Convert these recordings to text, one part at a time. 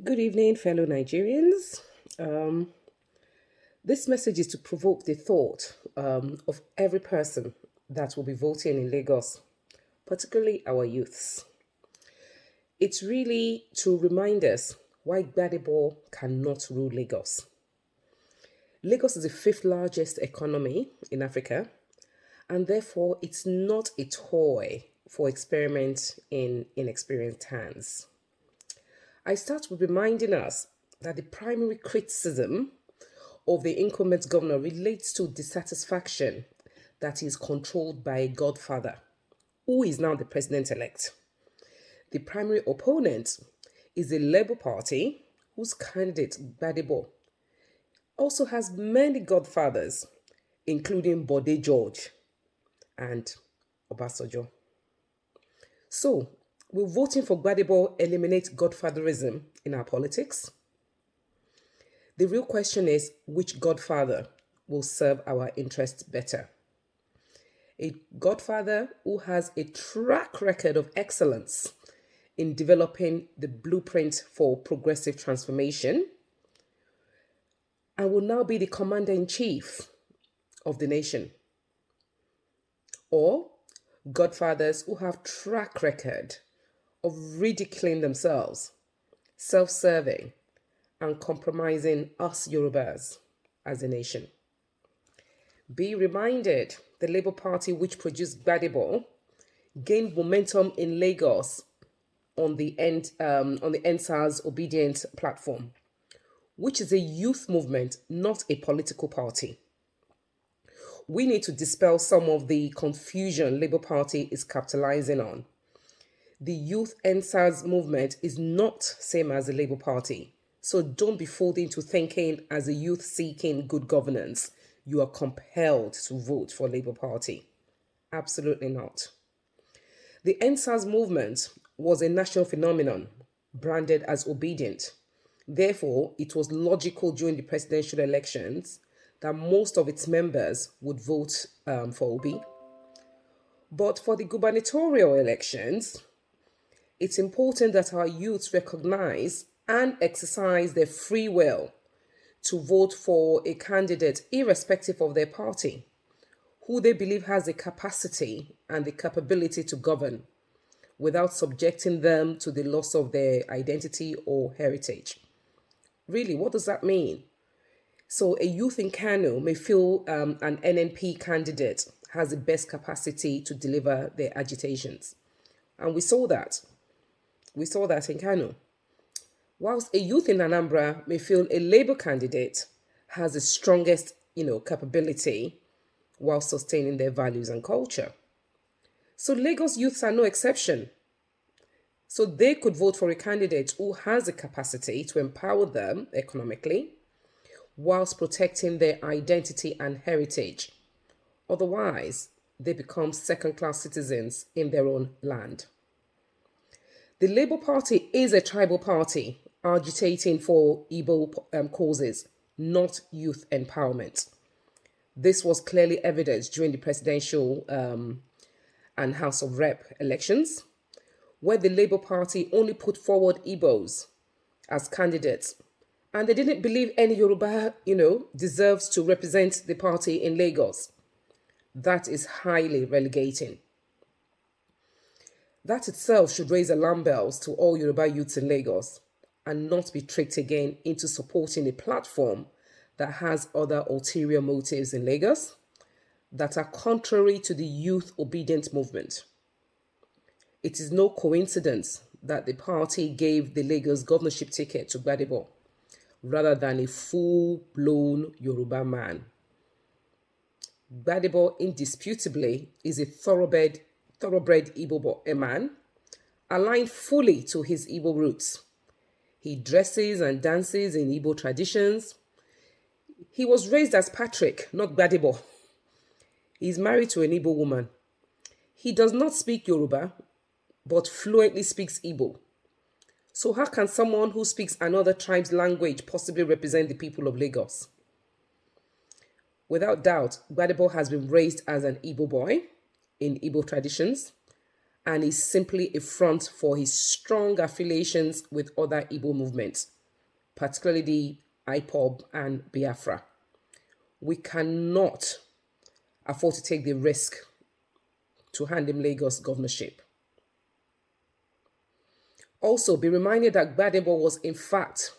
Good evening, fellow Nigerians. Um, this message is to provoke the thought of every person that will be voting in Lagos, particularly our youths. It's really to remind us why Gbadebo cannot rule Lagos. Lagos is the fifth largest economy in Africa, and therefore it's not a toy for experiment in inexperienced hands. I start with reminding us that the primary criticism of the incumbent governor relates to dissatisfaction that is controlled by a godfather, who is now the president elect. The primary opponent is the Labour Party, whose candidate, Gbadebo, also has many godfathers, including Bode George and Obasanjo. So, will voting for Gbadebo eliminate godfatherism in our politics? The real question is which godfather will serve our interests better? A godfather who has a track record of excellence in developing the blueprint for progressive transformation and will now be the commander in chief of the nation. Or godfathers who have track record of ridiculing themselves, self-serving, and compromising us Yorubas as a nation. Be reminded, the Labour Party, which produced Gbadebo, gained momentum in Lagos on the NSAS Obedient platform, which is a youth movement, not a political party. We need to dispel some of the confusion Labour Party is capitalizing on. The youth NSAS movement is not same as the Labour Party. So don't be fooled into thinking as a youth seeking good governance, you are compelled to vote for Labour Party. Absolutely not. The NSAS movement was a national phenomenon branded as obedient. Therefore, it was logical during the presidential elections that most of its members would vote for Obi. But for the gubernatorial elections, it's important that our youths recognize and exercise their free will to vote for a candidate irrespective of their party, who they believe has the capacity and the capability to govern without subjecting them to the loss of their identity or heritage. Really, what does that mean? So a youth in Kano may feel an NNP candidate has the best capacity to deliver their agitations. And we saw that. We saw that in Kano. Whilst a youth in Anambra may feel a Labour candidate has the strongest, capability while sustaining their values and culture. So Lagos youths are no exception. So they could vote for a candidate who has the capacity to empower them economically whilst protecting their identity and heritage. Otherwise, they become second-class citizens in their own land. The Labour Party is a tribal party agitating for Igbo causes, not youth empowerment. This was clearly evidenced during the presidential and House of Rep elections, where the Labour Party only put forward Igbos as candidates, and they didn't believe any Yoruba, deserves to represent the party in Lagos. That is highly relegating. That itself should raise alarm bells to all Yoruba youths in Lagos and not be tricked again into supporting a platform that has other ulterior motives in Lagos that are contrary to the youth obedient movement. It is no coincidence that the party gave the Lagos governorship ticket to Gbadebo rather than a full-blown Yoruba man. Gbadebo indisputably is a thoroughbred Igbo man, aligned fully to his Igbo roots. He dresses and dances in Igbo traditions. He was raised as Patrick, not Gbadebo. He is married to an Igbo woman. He does not speak Yoruba, but fluently speaks Igbo. So how can someone who speaks another tribe's language possibly represent the people of Lagos? Without doubt, Gbadebo has been raised as an Igbo boy in Igbo traditions and is simply a front for his strong affiliations with other Igbo movements, particularly the IPOB and Biafra. We cannot afford to take the risk to hand him Lagos governorship. Also, be reminded that Gbadebo was in fact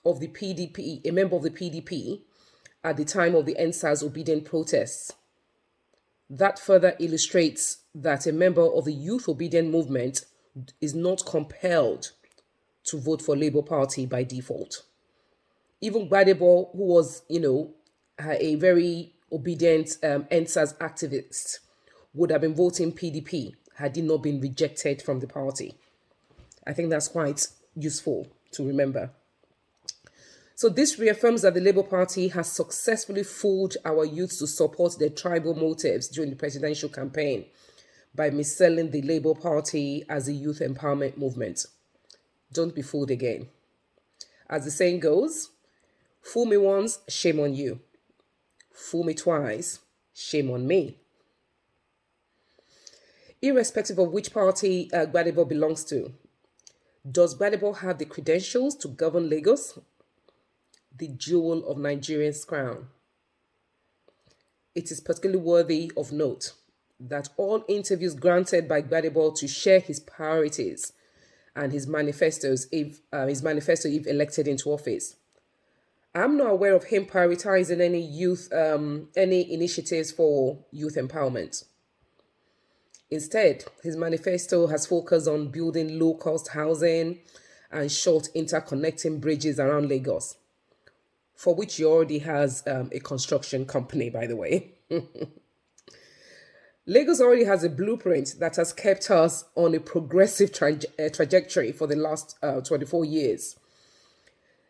of the PDP, a member of the PDP at the time of the NSAS obedient protests. That further illustrates that a member of the youth obedient movement is not compelled to vote for Labour Party by default. Even Gbadebo, who was, a very obedient NSAS activist, would have been voting PDP had he not been rejected from the party. I think that's quite useful to remember. So this reaffirms that the Labour Party has successfully fooled our youth to support their tribal motives during the presidential campaign by mis-selling the Labour Party as a youth empowerment movement. Don't be fooled again. As the saying goes, fool me once, shame on you. Fool me twice, shame on me. Irrespective of which party Gbadebo belongs to, does Gbadebo have the credentials to govern Lagos, the jewel of Nigeria's crown? It is particularly worthy of note that all interviews granted by Gbadebo to share his priorities and his manifesto if elected into office. I'm not aware of him prioritizing any initiatives for youth empowerment. Instead, his manifesto has focused on building low-cost housing and short interconnecting bridges around Lagos, for which he already has a construction company, by the way. Lagos already has a blueprint that has kept us on a progressive trajectory for the last 24 years.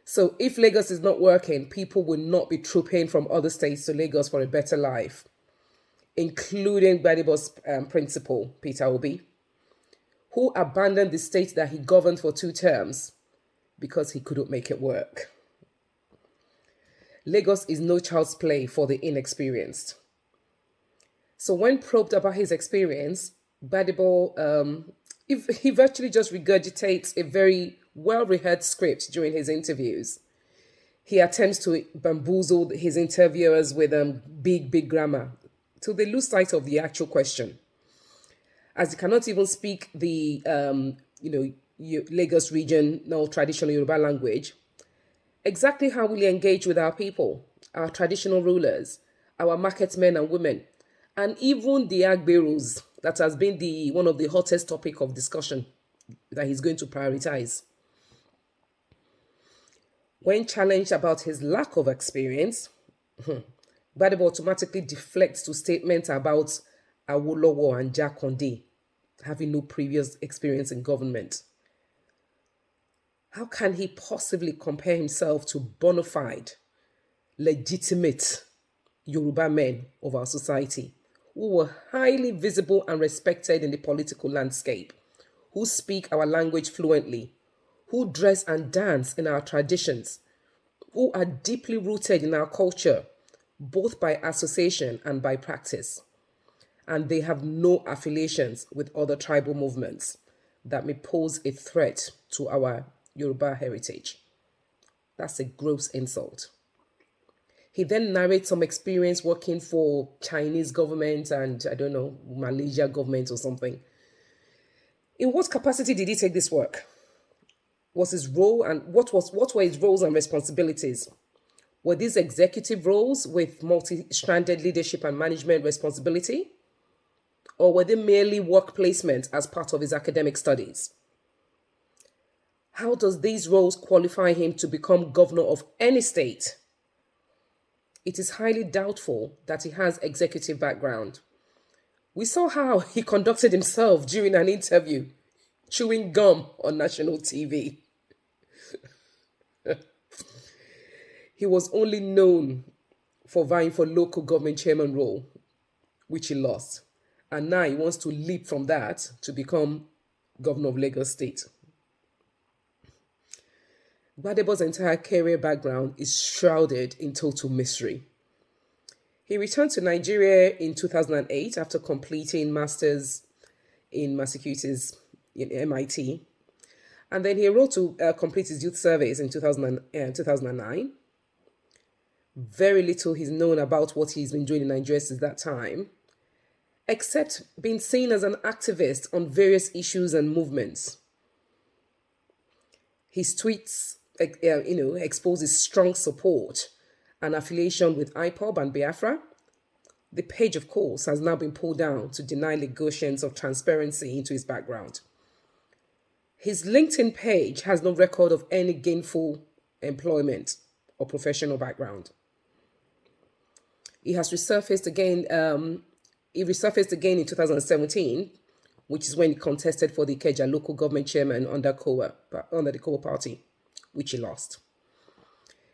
So if Lagos is not working, people will not be trooping from other states to Lagos for a better life, including Gbadebo's principal, Peter Obi, who abandoned the state that he governed for 2 terms because he couldn't make it work. Lagos is no child's play for the inexperienced. So when probed about his experience, Gbadebo, he virtually just regurgitates a very well-rehearsed script during his interviews. He attempts to bamboozle his interviewers with big grammar till they lose sight of the actual question. As he cannot even speak the, Lagos regional traditional Yoruba language, exactly how will he engage with our people, our traditional rulers, our market men and women, and even the Agberos that has been one of the hottest topic of discussion that he's going to prioritize? When challenged about his lack of experience, Gbadebo automatically deflects to statements about Awolowo and Jakonde having no previous experience in government. How can he possibly compare himself to bona fide, legitimate Yoruba men of our society who were highly visible and respected in the political landscape, who speak our language fluently, who dress and dance in our traditions, who are deeply rooted in our culture, both by association and by practice, and they have no affiliations with other tribal movements that may pose a threat to our Yoruba heritage? That's a gross insult. He then narrates some experience working for Chinese government and, Malaysia government or something. In what capacity did he take this work? Was his role and what were his roles and responsibilities? Were these executive roles with multi-stranded leadership and management responsibility? Or were they merely work placement as part of his academic studies? How does these roles qualify him to become governor of any state? It is highly doubtful that he has executive background. We saw how he conducted himself during an interview, chewing gum on national TV. He was only known for vying for local government chairman role, which he lost. And now he wants to leap from that to become governor of Lagos State. Gbadebo's entire career background is shrouded in total mystery. He returned to Nigeria in 2008 after completing master's in Massachusetts, in MIT. And then he wrote to complete his youth surveys in 2009. Very little is known about what he's been doing in Nigeria since that time, except being seen as an activist on various issues and movements. His tweets, expose his strong support and affiliation with IPOB and Biafra. The page, of course, has now been pulled down to deny Lagosians of transparency into his background. His LinkedIn page has no record of any gainful employment or professional background. He has resurfaced again. He resurfaced again in 2017, which is when he contested for the Ikeja local government chairman under the COA party, which he lost.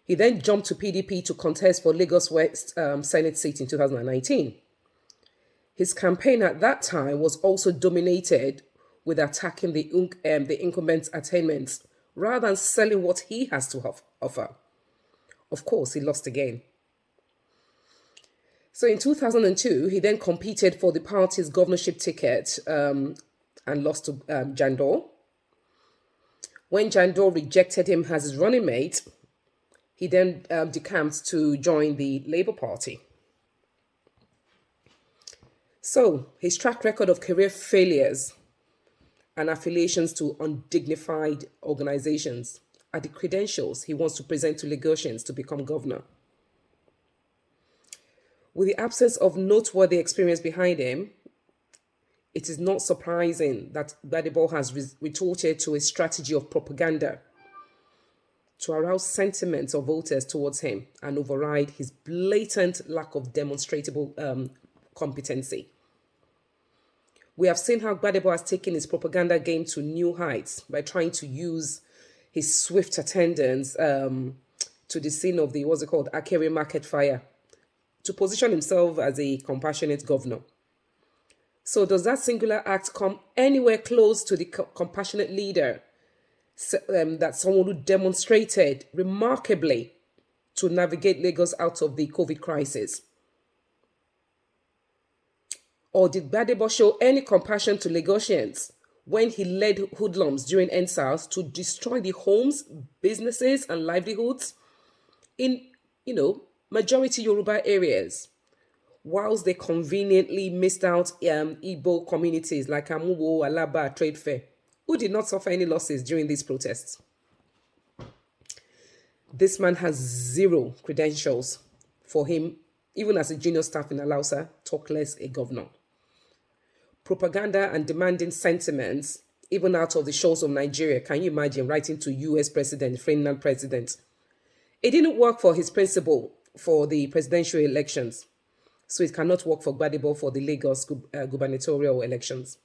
He then jumped to PDP to contest for Lagos West Senate seat in 2019. His campaign at that time was also dominated with attacking the incumbent's attainments rather than selling what he has to offer. Of course, he lost again. So in 2002, he then competed for the party's governorship ticket and lost to Jandor. When Jandor rejected him as his running mate, he then decamped to join the Labour Party. So his track record of career failures and affiliations to undignified organizations are the credentials he wants to present to Lagosians to become governor. With the absence of noteworthy experience behind him, it is not surprising that Gbadebo has resorted to a strategy of propaganda to arouse sentiments of voters towards him and override his blatant lack of demonstrable competency. We have seen how Gbadebo has taken his propaganda game to new heights by trying to use his swift attendance to the scene of the, Akere market fire to position himself as a compassionate governor. So does that singular act come anywhere close to the compassionate leader that someone who demonstrated remarkably to navigate Lagos out of the COVID crisis? Or did Gbadebo show any compassion to Lagosians when he led hoodlums during NSAS to destroy the homes, businesses, and livelihoods in, majority Yoruba areas, whilst they conveniently missed out Igbo communities like Amuwo, Alaba, Trade Fair, who did not suffer any losses during these protests? This man has zero credentials for him, even as a junior staff in Alausa, talk less a governor. Propaganda and demanding sentiments, even out of the shores of Nigeria. Can you imagine writing to US President, Ferdinand President? It didn't work for his principle for the presidential elections, so it cannot work for Gbadebo for the Lagos gubernatorial elections.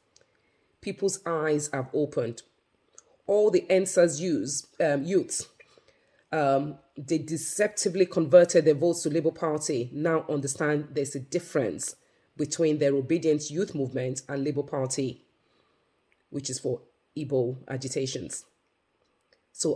People's eyes have opened. All the NSAS youths, they deceptively converted their votes to Labour Party, now understand there's a difference between their obedient youth movement and Labour Party, which is for Igbo agitations. So